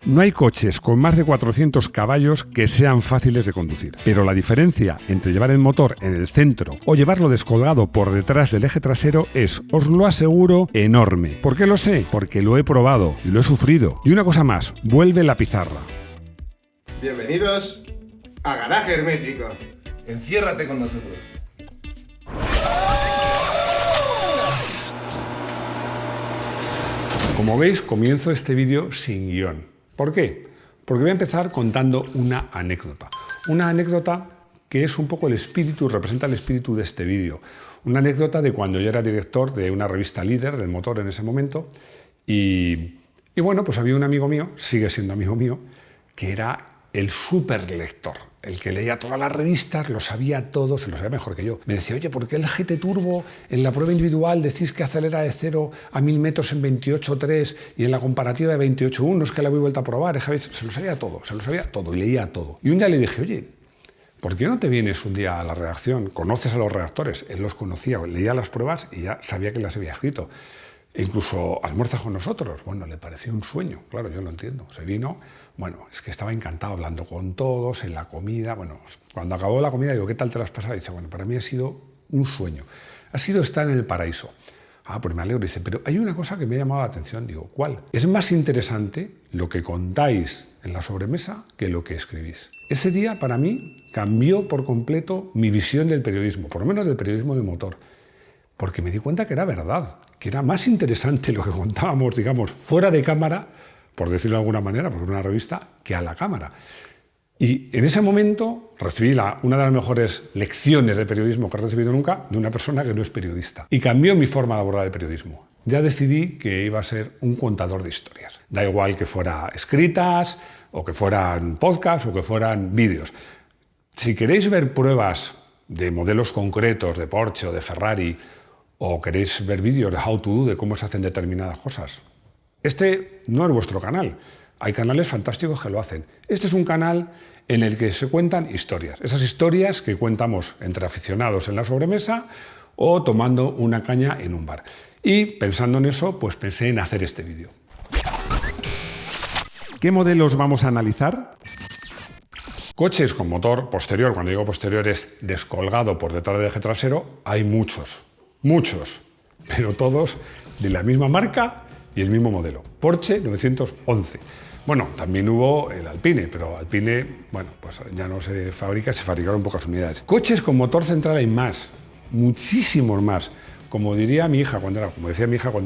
No hay coches con más de 400 caballos que sean fáciles de conducir, pero la diferencia entre llevar el motor en el centro o llevarlo descolgado por detrás del eje trasero es, os lo aseguro, enorme. ¿Por qué lo sé? Porque lo he probado y lo he sufrido. Y una cosa más, vuelve la pizarra. Bienvenidos a Garaje Hermético. Enciérrate con nosotros. Como veis, comienzo este vídeo sin guión. ¿Por qué? Porque voy a empezar contando una anécdota. Una anécdota que es un poco el espíritu, representa el espíritu de este vídeo. Una anécdota de cuando yo era director de una revista líder del motor en ese momento. Y bueno, pues había un amigo mío, sigue siendo amigo mío, que era el superlector, el que leía todas las revistas, lo sabía todo, se lo sabía mejor que yo. Me decía, oye, ¿por qué el GT Turbo en la prueba individual decís que acelera de 0 a 1000 metros en 28,3 y en la comparativa de 28,1 es que la voy vuelta a probar? Se lo sabía todo y leía todo. Y un día le dije, oye, ¿por qué no te vienes un día a la redacción? ¿Conoces a los redactores? Él los conocía, leía las pruebas y ya sabía que las había escrito. E incluso almuerza con nosotros. Bueno, le pareció un sueño, claro, yo lo entiendo. Se vino, bueno, es que estaba encantado hablando con todos, en la comida. Bueno, cuando acabó la comida, digo, ¿qué tal te lo has pasado? Y dice, bueno, para mí ha sido un sueño. Ha sido estar en el paraíso. Ah, pues me alegro. Dice, pero hay una cosa que me ha llamado la atención. Digo, ¿cuál? Es más interesante lo que contáis en la sobremesa que lo que escribís. Ese día, para mí, cambió por completo mi visión del periodismo, por lo menos del periodismo de motor. Porque me di cuenta que era verdad, que era más interesante lo que contábamos, digamos, fuera de cámara, por decirlo de alguna manera, porque era una revista, que a la cámara. Y en ese momento recibí una de las mejores lecciones de periodismo que he recibido nunca de una persona que no es periodista. Y cambió mi forma de abordar el periodismo. Ya decidí que iba a ser un contador de historias. Da igual que fueran escritas, o que fueran podcasts, o que fueran vídeos. Si queréis ver pruebas de modelos concretos, de Porsche o de Ferrari, o queréis ver vídeos de how to do, de cómo se hacen determinadas cosas, este no es vuestro canal. Hay canales fantásticos que lo hacen. Este es un canal en el que se cuentan historias. Esas historias que contamos entre aficionados en la sobremesa o tomando una caña en un bar. Y pensando en eso, pues pensé en hacer este vídeo. ¿Qué modelos vamos a analizar? Coches con motor posterior, cuando digo posterior es descolgado por detrás del eje trasero, hay muchos, pero todos de la misma marca y el mismo modelo. Porsche 911. Bueno, también hubo el Alpine, pero Alpine, bueno, pues ya no se fabrica, se fabricaron pocas unidades. Coches con motor central hay más, muchísimos más. Como decía mi hija cuando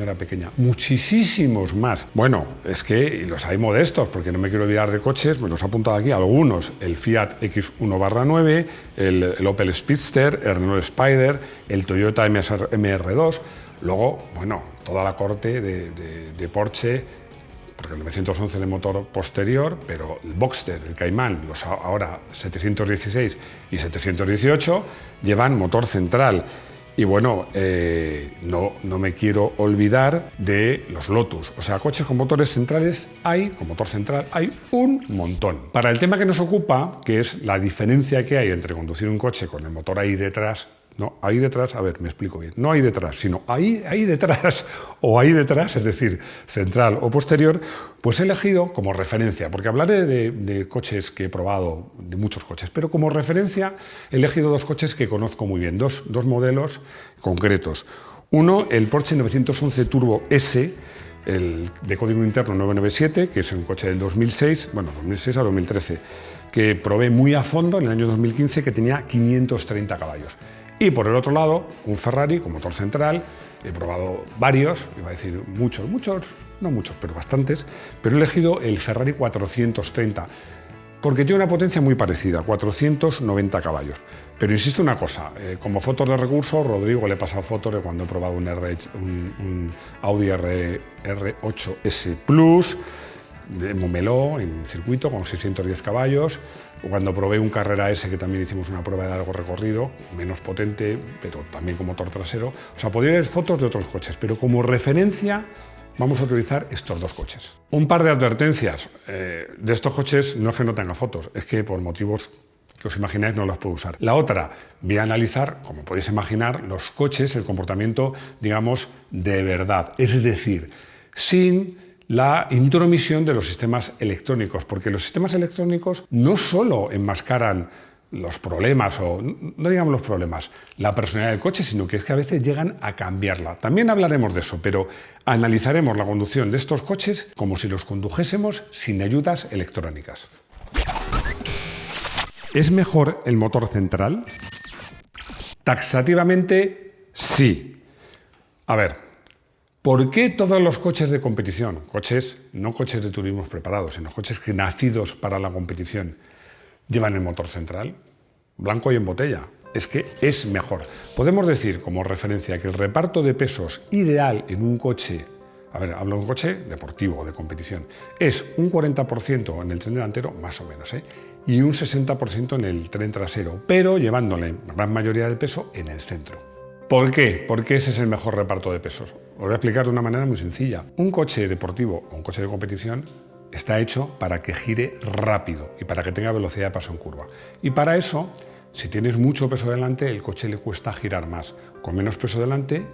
era pequeña, muchísimos más. Bueno, es que los hay modestos, porque no me quiero olvidar de coches, me los he apuntado aquí algunos. El Fiat X1/9, el Opel Speedster, el Renault Spider, el Toyota MR2. Luego, bueno, toda la corte de Porsche, porque el 911 de motor posterior, pero el Boxster, el Cayman, los ahora 716 y 718, llevan motor central. Y bueno, no me quiero olvidar de los Lotus. O sea, coches con motores centrales con motor central hay un montón. Para el tema que nos ocupa, que es la diferencia que hay entre conducir un coche con el motor ahí detrás, a ver, me explico bien, no ahí detrás, sino ahí detrás o ahí detrás, es decir, central o posterior, pues he elegido como referencia, porque hablaré de coches que he probado, de muchos coches, pero como referencia he elegido dos coches que conozco muy bien, dos modelos concretos. Uno, el Porsche 911 Turbo S, el de código interno 997, que es un coche del 2006, bueno, 2006 a 2013, que probé muy a fondo en el año 2015, que tenía 530 caballos. Y por el otro lado, un Ferrari con motor central. He probado varios, iba a decir muchos, no muchos, pero bastantes, pero he elegido el Ferrari 430, porque tiene una potencia muy parecida, 490 caballos. Pero insisto una cosa, como fotos de recursos, Rodrigo le he pasado fotos de cuando he probado un Audi R8 S Plus, de Montmeló, en circuito, con 610 caballos. Cuando probé un Carrera S, que también hicimos una prueba de largo recorrido, menos potente, pero también con motor trasero. O sea, podría ver fotos de otros coches, pero como referencia vamos a utilizar estos dos coches. Un par de advertencias. De estos coches no es que no tenga fotos, es que por motivos que os imagináis no las puedo usar. La otra, voy a analizar, como podéis imaginar, los coches, el comportamiento, digamos, de verdad. Es decir, sin la intromisión de los sistemas electrónicos, porque los sistemas electrónicos no solo enmascaran los problemas, o no digamos los problemas, la personalidad del coche, sino que es que a veces llegan a cambiarla. También hablaremos de eso, pero analizaremos la conducción de estos coches como si los condujésemos sin ayudas electrónicas. ¿Es mejor el motor central? Taxativamente, sí. A ver, ¿por qué todos los coches de competición, no coches de turismos preparados, sino coches nacidos para la competición, llevan el motor central? Blanco y en botella. Es que es mejor. Podemos decir como referencia que el reparto de pesos ideal en un coche, hablo de un coche deportivo, de competición, es un 40% en el tren delantero, más o menos, y un 60% en el tren trasero, pero llevándole la gran mayoría del peso en el centro. ¿Por qué? Porque ese es el mejor reparto de pesos. Lo voy a explicar de una manera muy sencilla. Un coche deportivo o un coche de competición está hecho para que gire rápido y para que tenga velocidad de paso en curva. Y para eso, si tienes mucho peso delante, el coche le cuesta girar más. Con menos peso delante,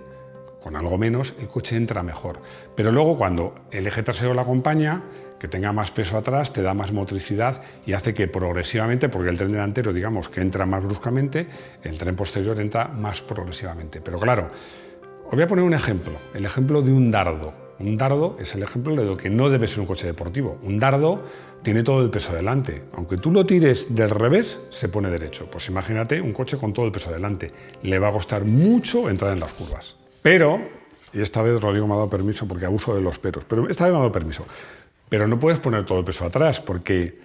con algo menos, el coche entra mejor. Pero luego cuando el eje trasero lo acompaña, que tenga más peso atrás, te da más motricidad y hace que progresivamente, porque el tren delantero, digamos, que entra más bruscamente, el tren posterior entra más progresivamente. Pero claro, os voy a poner un ejemplo, el ejemplo de un dardo. Un dardo es el ejemplo de lo que no debe ser un coche deportivo. Un dardo tiene todo el peso delante. Aunque tú lo tires del revés, se pone derecho. Pues imagínate un coche con todo el peso delante. Le va a costar mucho entrar en las curvas. Pero, y esta vez Rodrigo me ha dado permiso porque abuso de los peros, pero esta vez me ha dado permiso. Pero no puedes poner todo el peso atrás porque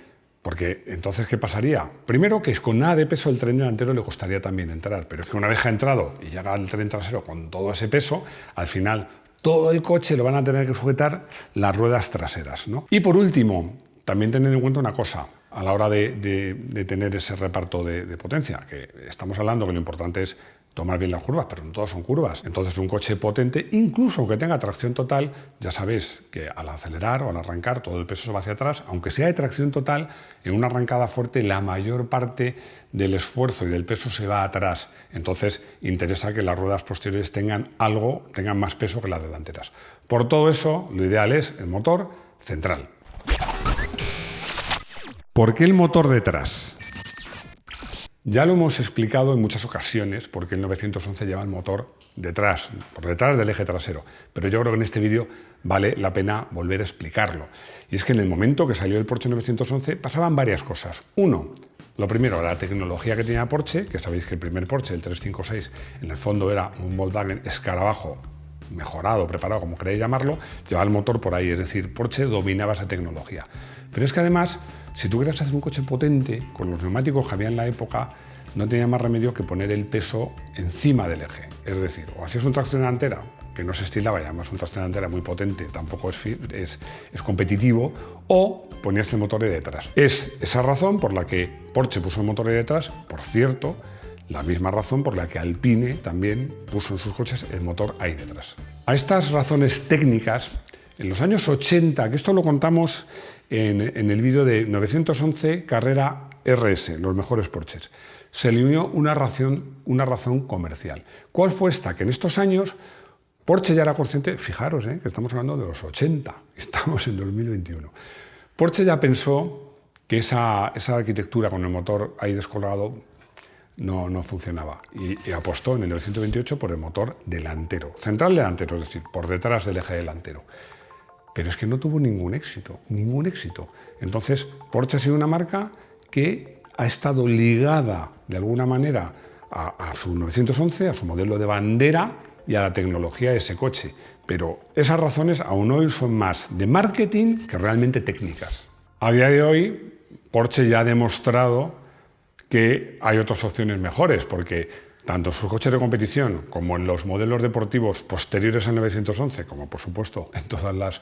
entonces, ¿qué pasaría? Primero, que con nada de peso el tren delantero le costaría también entrar. Pero es que una vez que ha entrado y llega el tren trasero con todo ese peso, al final todo el coche lo van a tener que sujetar las ruedas traseras, ¿no? Y por último, también tened en cuenta una cosa a la hora de tener ese reparto de potencia, que estamos hablando que lo importante es tomar bien las curvas, pero no todas son curvas. Entonces un coche potente, incluso aunque tenga tracción total, ya sabéis que al acelerar o al arrancar todo el peso se va hacia atrás, aunque sea de tracción total, en una arrancada fuerte la mayor parte del esfuerzo y del peso se va atrás. Entonces interesa que las ruedas posteriores tengan más peso que las delanteras. Por todo eso, lo ideal es el motor central. ¿Por qué el motor detrás? Ya lo hemos explicado en muchas ocasiones porque el 911 lleva el motor detrás, por detrás del eje trasero, pero yo creo que en este vídeo vale la pena volver a explicarlo. Y es que en el momento que salió el Porsche 911 pasaban varias cosas. Uno, lo primero, la tecnología que tenía Porsche, que sabéis que el primer Porsche, el 356, en el fondo era un Volkswagen Escarabajo mejorado, preparado, como queréis llamarlo, llevaba el motor por ahí, es decir, Porsche dominaba esa tecnología. Pero es que además, si tú querías hacer un coche potente, con los neumáticos que había en la época, no tenía más remedio que poner el peso encima del eje. Es decir, o hacías un tracción delantera, que no se estilaba, y además un tracción delantera muy potente, tampoco es competitivo, o ponías el motor ahí detrás. Es esa razón por la que Porsche puso el motor ahí detrás, por cierto, la misma razón por la que Alpine también puso en sus coches el motor ahí detrás. A estas razones técnicas, en los años 80, que esto lo contamos en el vídeo de 911 Carrera RS, los mejores Porsches, se le unió una razón comercial. ¿Cuál fue esta? Que en estos años Porsche ya era consciente, fijaros, que estamos hablando de los 80, estamos en 2021. Porsche ya pensó que esa arquitectura con el motor ahí descolgado no funcionaba y apostó en el 928 por el motor delantero, central delantero, es decir, por detrás del eje delantero. Pero es que no tuvo ningún éxito. Entonces, Porsche ha sido una marca que ha estado ligada de alguna manera a su 911, a su modelo de bandera y a la tecnología de ese coche. Pero esas razones aún hoy son más de marketing que realmente técnicas. A día de hoy, Porsche ya ha demostrado que hay otras opciones mejores, porque tanto en sus coches de competición como en los modelos deportivos posteriores al 911, como por supuesto en todas las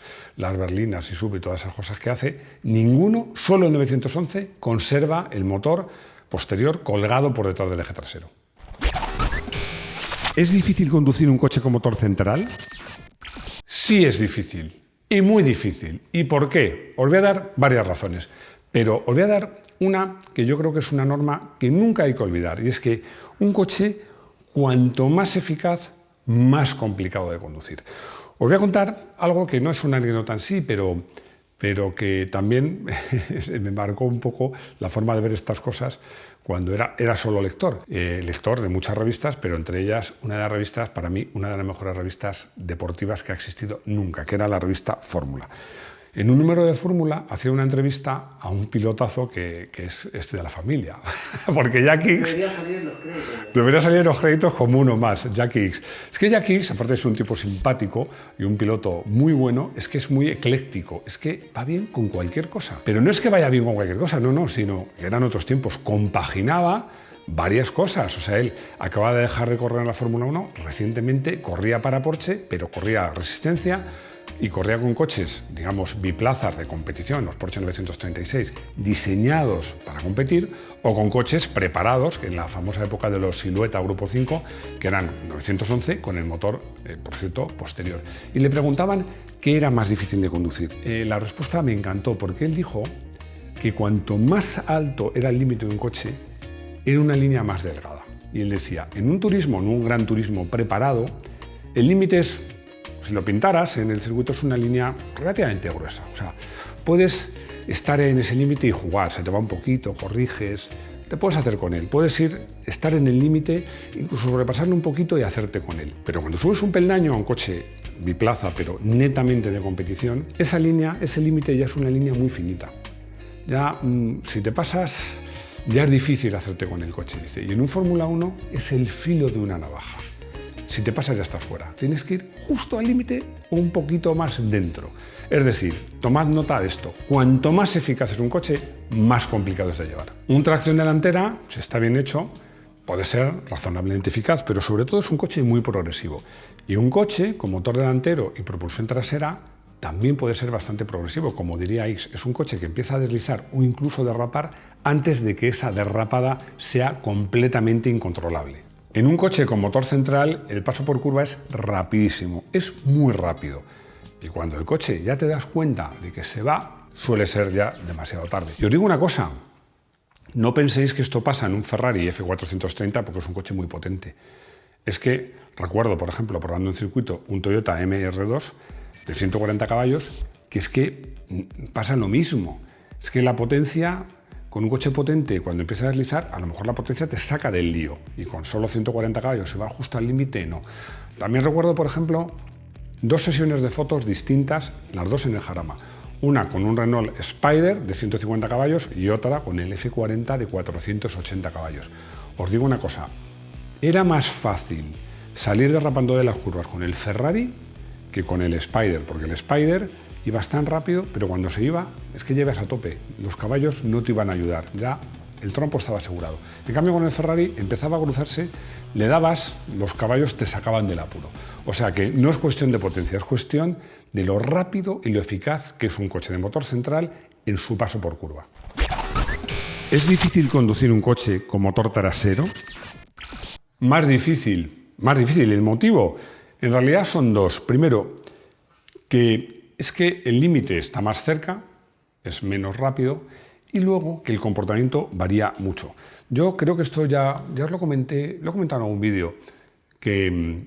berlinas y sub y todas esas cosas que hace, ninguno, solo el 911, conserva el motor posterior colgado por detrás del eje trasero. ¿Es difícil conducir un coche con motor central? Sí es difícil, y muy difícil. ¿Y por qué? Os voy a dar varias razones, pero os voy a dar una que yo creo que es una norma que nunca hay que olvidar, y es que un coche, cuanto más eficaz, más complicado de conducir. Os voy a contar algo que no es una anécdota en sí, pero que también me marcó un poco la forma de ver estas cosas cuando era solo lector. Lector de muchas revistas, pero entre ellas una de las revistas, para mí, una de las mejores revistas deportivas que ha existido nunca, que era la revista Fórmula. En un número de Fórmula hacía una entrevista a un pilotazo que es de la familia, porque Jack Hicks debería salir en los créditos como uno más, Jack Hicks. Es que Jack Hicks, aparte de ser un tipo simpático y un piloto muy bueno, es que es muy ecléctico, es que va bien con cualquier cosa. Pero no es que vaya bien con cualquier cosa, no, sino que eran otros tiempos, compaginaba varias cosas. O sea, él acaba de dejar de correr en la Fórmula 1, recientemente corría para Porsche, pero corría resistencia, y corría con coches, digamos, biplazas de competición, los Porsche 936, diseñados para competir, o con coches preparados, que en la famosa época de los Silueta Grupo 5, que eran 911, con el motor, por cierto, posterior. Y le preguntaban qué era más difícil de conducir. La respuesta me encantó, porque él dijo que cuanto más alto era el límite de un coche, era una línea más delgada. Y él decía, en un turismo, en un gran turismo preparado, el límite es... Si lo pintaras en el circuito es una línea relativamente gruesa, o sea, puedes estar en ese límite y jugar, se te va un poquito, corriges, te puedes hacer con él, puedes estar en el límite, incluso sobrepasarlo un poquito y hacerte con él. Pero cuando subes un peldaño a un coche biplaza, pero netamente de competición, esa línea, ese límite ya es una línea muy finita. Ya, si te pasas, ya es difícil hacerte con el coche, dice. Y en un Fórmula 1 es el filo de una navaja. Si te pasas ya estás fuera. Tienes que ir justo al límite o un poquito más dentro. Es decir, tomad nota de esto. Cuanto más eficaz es un coche, más complicado es de llevar. Un tracción delantera, si está bien hecho, puede ser razonablemente eficaz, pero sobre todo es un coche muy progresivo. Y un coche con motor delantero y propulsión trasera también puede ser bastante progresivo. Como diría Hicks, es un coche que empieza a deslizar o incluso derrapar antes de que esa derrapada sea completamente incontrolable. En un coche con motor central, el paso por curva es rapidísimo, es muy rápido. Y cuando el coche ya te das cuenta de que se va, suele ser ya demasiado tarde. Y os digo una cosa, no penséis que esto pasa en un Ferrari F430 porque es un coche muy potente. Es que recuerdo, por ejemplo, probando en circuito un Toyota MR2 de 140 caballos, que es que pasa lo mismo. Es que la potencia... Con un coche potente, cuando empieza a deslizar, a lo mejor la potencia te saca del lío. Y con solo 140 caballos se va justo al límite, no. También recuerdo, por ejemplo, dos sesiones de fotos distintas, las dos en el Jarama. Una con un Renault Spider de 150 caballos y otra con el F40 de 480 caballos. Os digo una cosa, era más fácil salir derrapando de las curvas con el Ferrari que con el Spider, porque el Spider... ibas tan rápido, pero cuando se iba, es que llevas a tope. Los caballos no te iban a ayudar, ya el trompo estaba asegurado. En cambio, con el Ferrari empezaba a cruzarse, le dabas, los caballos te sacaban del apuro. O sea que no es cuestión de potencia, es cuestión de lo rápido y lo eficaz que es un coche de motor central en su paso por curva. ¿Es difícil conducir un coche con motor trasero? Más difícil. El motivo, en realidad son dos. Primero, que es que el límite está más cerca, es menos rápido, y luego que el comportamiento varía mucho. Yo creo que esto ya os lo comenté, lo he comentado en algún vídeo, que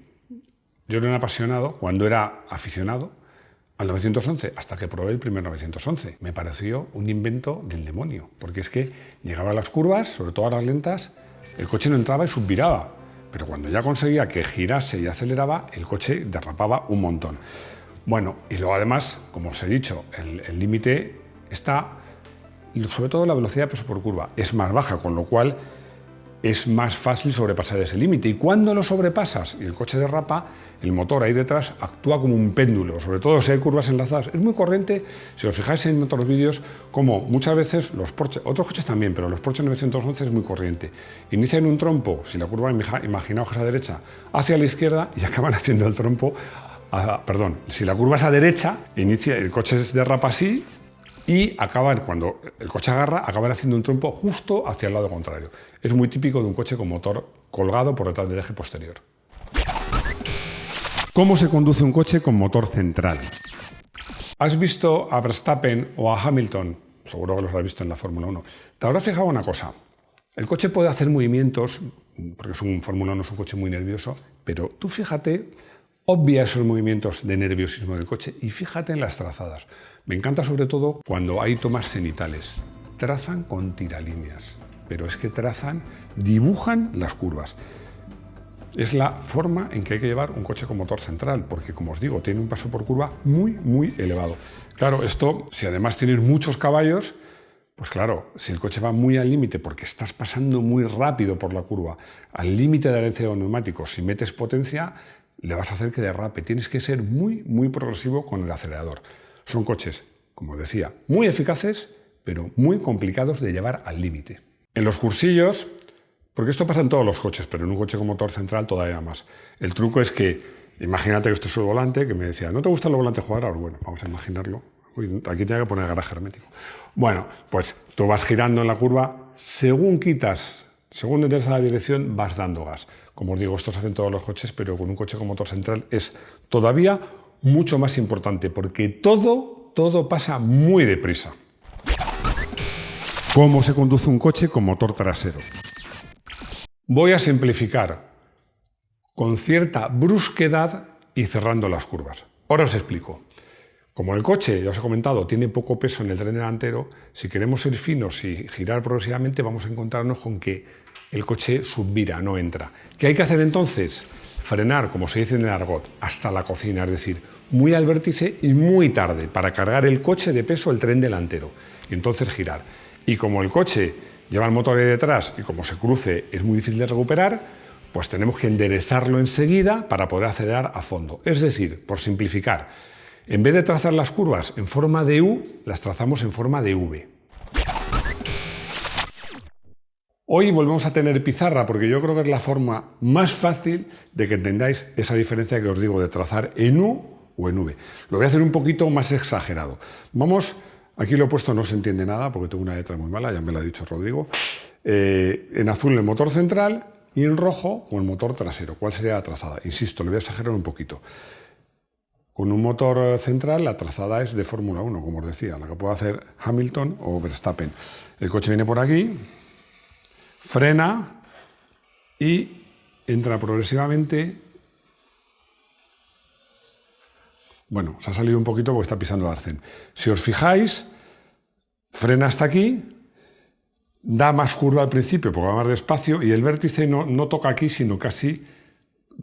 yo era un apasionado cuando era aficionado al 911, hasta que probé el primer 911. Me pareció un invento del demonio, porque es que llegaba a las curvas, sobre todo a las lentas, el coche no entraba y subviraba, pero cuando ya conseguía que girase y aceleraba, el coche derrapaba un montón. Bueno, y luego además, como os he dicho, el límite está, sobre todo la velocidad de paso por curva, es más baja, con lo cual es más fácil sobrepasar ese límite. Y cuando lo sobrepasas y el coche derrapa, el motor ahí detrás actúa como un péndulo, sobre todo si hay curvas enlazadas. Es muy corriente, si os fijáis en otros vídeos, como muchas veces los Porsche, otros coches también, pero los Porsche 911 es muy corriente. Inician un trompo, si la curva, imaginaos que es a derecha, hacia la izquierda y acaban haciendo el trompo. Si la curva es a derecha, el coche se derrapa así y cuando el coche agarra, acaban haciendo un trompo justo hacia el lado contrario. Es muy típico de un coche con motor colgado por detrás del eje posterior. ¿Cómo se conduce un coche con motor central? ¿Has visto a Verstappen o a Hamilton? Seguro que los has visto en la Fórmula 1. Te habrás fijado una cosa. El coche puede hacer movimientos, porque es un Fórmula 1, es un coche muy nervioso, pero tú fíjate Obvia esos movimientos de nerviosismo del coche y fíjate en las trazadas. Me encanta sobre todo cuando hay tomas cenitales. Trazan con tiralíneas, pero es que dibujan las curvas. Es la forma en que hay que llevar un coche con motor central, porque como os digo, tiene un paso por curva muy elevado. Claro, esto, si además tienes muchos caballos, pues claro, si el coche va muy al límite porque estás pasando muy rápido por la curva, al límite de adherencia de los neumáticos, si metes potencia, le vas a hacer que derrape. Tienes que ser muy progresivo con el acelerador. Son coches, como decía, muy eficaces, pero muy complicados de llevar al límite. En los cursillos, porque esto pasa en todos los coches, pero en un coche con motor central todavía más. El truco es que, imagínate que esto es el volante, que me decía, ¿no te gustan los volantes cuadrados? Bueno, vamos a imaginarlo. Uy, aquí tengo que poner garaje hermético. Bueno, pues tú vas girando en la curva, según detes a la dirección, vas dando gas. Como os digo, esto se hace en todos los coches, pero con un coche con motor central es todavía mucho más importante, porque todo pasa muy deprisa. ¿Cómo se conduce un coche con motor trasero? Voy a simplificar con cierta brusquedad y cerrando las curvas. Ahora os explico. Como el coche, ya os he comentado, tiene poco peso en el tren delantero, si queremos ser finos y girar progresivamente, vamos a encontrarnos con que el coche subvira, no entra. ¿Qué hay que hacer entonces? Frenar, como se dice en el argot, hasta la cocina, es decir, muy al vértice y muy tarde, para cargar el coche de peso el tren delantero, y entonces girar. Y como el coche lleva el motor ahí detrás y como se cruce es muy difícil de recuperar, pues tenemos que enderezarlo enseguida para poder acelerar a fondo. Es decir, por simplificar, en vez de trazar las curvas en forma de U, las trazamos en forma de V. Hoy volvemos a tener pizarra porque yo creo que es la forma más fácil de que entendáis esa diferencia que os digo de trazar en U o en V. Lo voy a hacer un poquito más exagerado. Aquí lo he puesto, no se entiende nada porque tengo una letra muy mala, ya me lo ha dicho Rodrigo. En azul el motor central y en rojo con el motor trasero. ¿Cuál sería la trazada? Insisto, le voy a exagerar un poquito. Con un motor central la trazada es de Fórmula 1, como os decía, la que puede hacer Hamilton o Verstappen. El coche viene por aquí, frena y entra progresivamente. Bueno, se ha salido un poquito porque está pisando el arcén. Si os fijáis, frena hasta aquí, da más curva al principio porque va más despacio y el vértice no toca aquí, sino casi,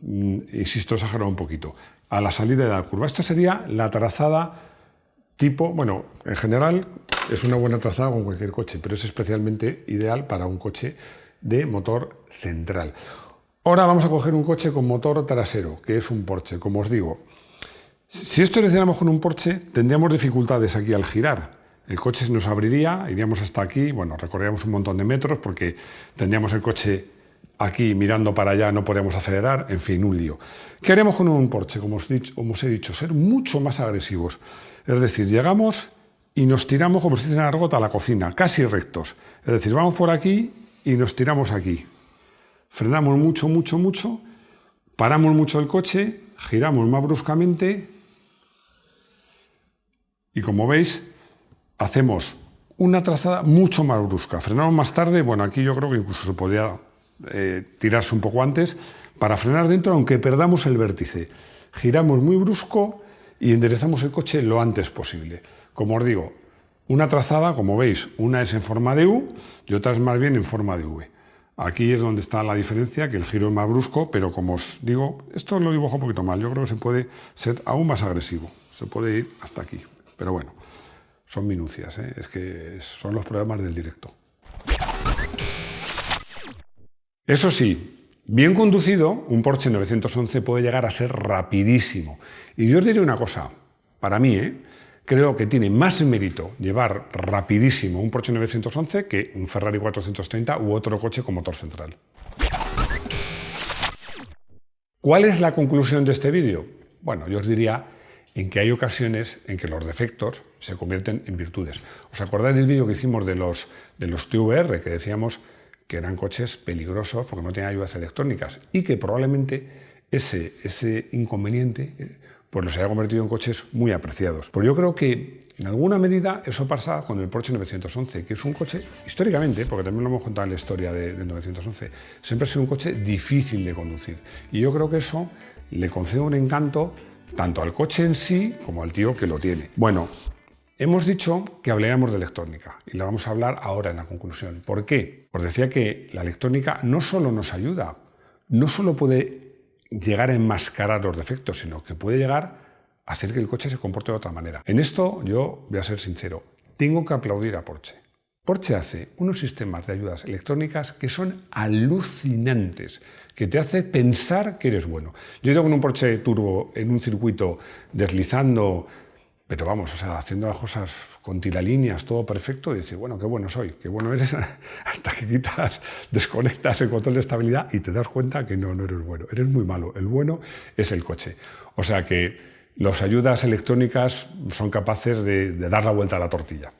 insisto, exagerado un poquito, a la salida de la curva. Esta sería la trazada tipo, bueno, en general es una buena trazada con cualquier coche, pero es especialmente ideal para un coche de motor central. Ahora vamos a coger un coche con motor trasero, que es un Porsche. Como os digo, si esto lo hiciéramos con un Porsche, tendríamos dificultades aquí al girar. El coche se nos abriría, iríamos hasta aquí, bueno, recorreríamos un montón de metros porque tendríamos el coche aquí mirando para allá, no podríamos acelerar, en fin, un lío. ¿Qué haremos con un Porsche? Como os he dicho, ser mucho más agresivos. Es decir, llegamos y nos tiramos, como se dice en argot, a la cocina, casi rectos. Es decir, vamos por aquí y nos tiramos aquí. Frenamos mucho, paramos mucho el coche, giramos más bruscamente y como veis, hacemos una trazada mucho más brusca. Frenamos más tarde, bueno, aquí yo creo que incluso se podría tirarse un poco antes para frenar dentro, aunque perdamos el vértice. Giramos muy brusco y enderezamos el coche lo antes posible. Como os digo, una trazada, como veis, una es en forma de U y otra es más bien en forma de V. Aquí es donde está la diferencia, que el giro es más brusco, pero como os digo, esto lo dibujo un poquito mal. Yo creo que se puede ser aún más agresivo. Se puede ir hasta aquí. Pero bueno, son minucias, ¿eh? Es que son los problemas del directo. Eso sí, bien conducido, un Porsche 911 puede llegar a ser rapidísimo. Y yo os diré una cosa, para mí, creo que tiene más mérito llevar rapidísimo un Porsche 911 que un Ferrari 430 u otro coche con motor central. ¿Cuál es la conclusión de este vídeo? Bueno, yo os diría en que hay ocasiones en que los defectos se convierten en virtudes. ¿Os acordáis del vídeo que hicimos de los TVR, que decíamos que eran coches peligrosos porque no tenían ayudas electrónicas y que probablemente ese inconveniente pues los haya convertido en coches muy apreciados? Pues yo creo que en alguna medida eso pasa con el Porsche 911, que es un coche, históricamente, porque también lo hemos contado en la historia del 911, siempre ha sido un coche difícil de conducir. Y yo creo que eso le concede un encanto tanto al coche en sí como al tío que lo tiene. Bueno, hemos dicho que hablaríamos de electrónica y la vamos a hablar ahora en la conclusión. ¿Por qué? Os decía que la electrónica no solo nos ayuda, no solo puede llegar a enmascarar los defectos, sino que puede llegar a hacer que el coche se comporte de otra manera. En esto yo voy a ser sincero, tengo que aplaudir a Porsche. Porsche hace unos sistemas de ayudas electrónicas que son alucinantes, que te hace pensar que eres bueno. Yo he ido con un Porsche Turbo en un circuito deslizando, pero vamos, o sea, haciendo las cosas con tiralíneas, todo perfecto, y dices, bueno, qué bueno soy, qué bueno eres, hasta que desconectas el control de estabilidad y te das cuenta que no eres bueno, eres muy malo. El bueno es el coche. O sea que las ayudas electrónicas son capaces de dar la vuelta a la tortilla.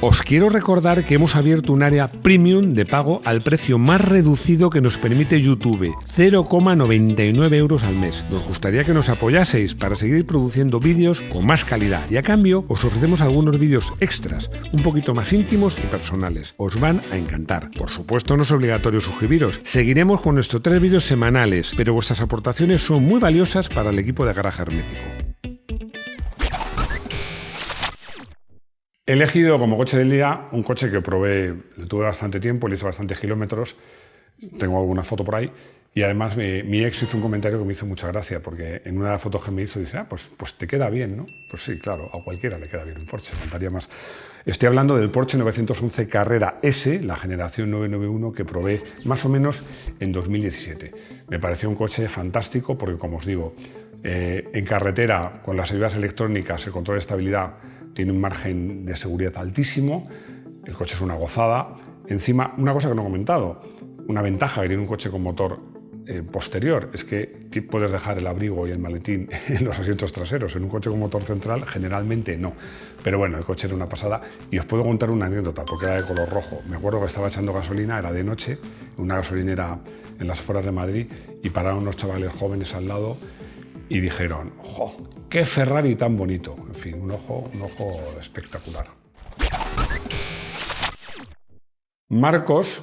Os quiero recordar que hemos abierto un área premium de pago al precio más reducido que nos permite YouTube, 0,99 euros al mes. Nos gustaría que nos apoyaseis para seguir produciendo vídeos con más calidad y a cambio os ofrecemos algunos vídeos extras, un poquito más íntimos y personales. Os van a encantar. Por supuesto no es obligatorio suscribiros. Seguiremos con nuestros 3 vídeos semanales, pero vuestras aportaciones son muy valiosas para el equipo de Garaje Hermético. He elegido como coche del día un coche que probé, lo tuve bastante tiempo, le hice bastantes kilómetros, tengo alguna foto por ahí, y además mi ex hizo un comentario que me hizo mucha gracia, porque en una de las fotos que me hizo dice, pues te queda bien, ¿no? Pues sí, claro, a cualquiera le queda bien un Porsche, faltaría más. Estoy hablando del Porsche 911 Carrera S, la generación 991 que probé más o menos en 2017. Me pareció un coche fantástico porque, como os digo, en carretera, con las ayudas electrónicas, el control de estabilidad, tiene un margen de seguridad altísimo, el coche es una gozada. Encima, una cosa que no he comentado, una ventaja que tiene un coche con motor posterior es que puedes dejar el abrigo y el maletín en los asientos traseros. En un coche con motor central generalmente no. Pero bueno, el coche era una pasada y os puedo contar una anécdota porque era de color rojo. Me acuerdo que estaba echando gasolina, era de noche, una gasolinera en las afueras de Madrid y pararon unos chavales jóvenes al lado y dijeron, ¡jo! ¡Qué Ferrari tan bonito! En fin, un ojo espectacular. Marcos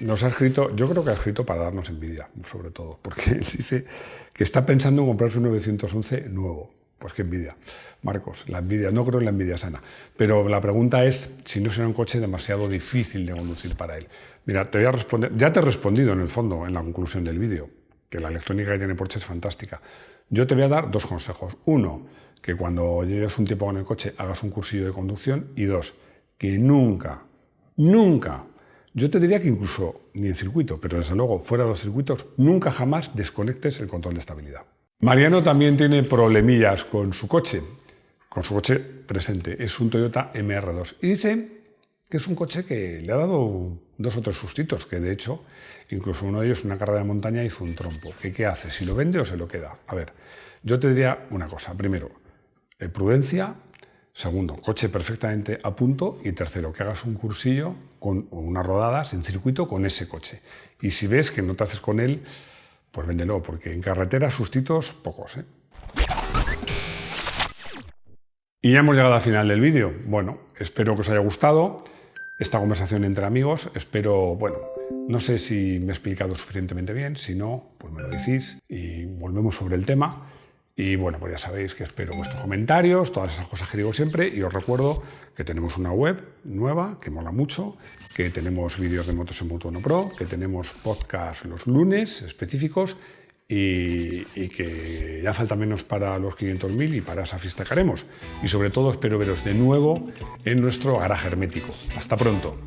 nos ha escrito, yo creo que ha escrito para darnos envidia, sobre todo, porque él dice que está pensando en comprarse un 911 nuevo. Pues qué envidia. Marcos, la envidia, no creo en la envidia sana, pero la pregunta es si no será un coche demasiado difícil de conducir para él. Mira, te voy a responder, ya te he respondido en el fondo, en la conclusión del vídeo, que la electrónica que tiene Porsche es fantástica. Yo te voy a dar 2 consejos. 1, que cuando lleves un tiempo con el coche hagas un cursillo de conducción. Y 2, que nunca, yo te diría que incluso ni en circuito, pero desde luego fuera de los circuitos, nunca jamás desconectes el control de estabilidad. Mariano también tiene problemillas con su coche presente. Es un Toyota MR2 y dice que es un coche que le ha dado 2 o 3 sustitos, que de hecho, incluso uno de ellos en una carrera de montaña hizo un trompo. ¿Qué hace? ¿Si lo vende o se lo queda? A ver, yo te diría una cosa. Primero, prudencia. Segundo, coche perfectamente a punto. Y tercero, que hagas un cursillo o unas rodadas en circuito con ese coche. Y si ves que no te haces con él, pues véndelo, porque en carretera sustitos pocos, ¿eh? Y ya hemos llegado al final del vídeo. Bueno, espero que os haya gustado esta conversación entre amigos. Espero, bueno, no sé si me he explicado suficientemente bien. Si no, pues me lo decís y volvemos sobre el tema. Y bueno, pues ya sabéis que espero vuestros comentarios, todas esas cosas que digo siempre. Y os recuerdo que tenemos una web nueva que mola mucho, que tenemos vídeos de motos en Moto1 Pro, que tenemos podcast los lunes específicos y que ya falta menos para los 500.000 y para esa fiesta que haremos. Y sobre todo espero veros de nuevo en nuestro garaje hermético. Hasta pronto.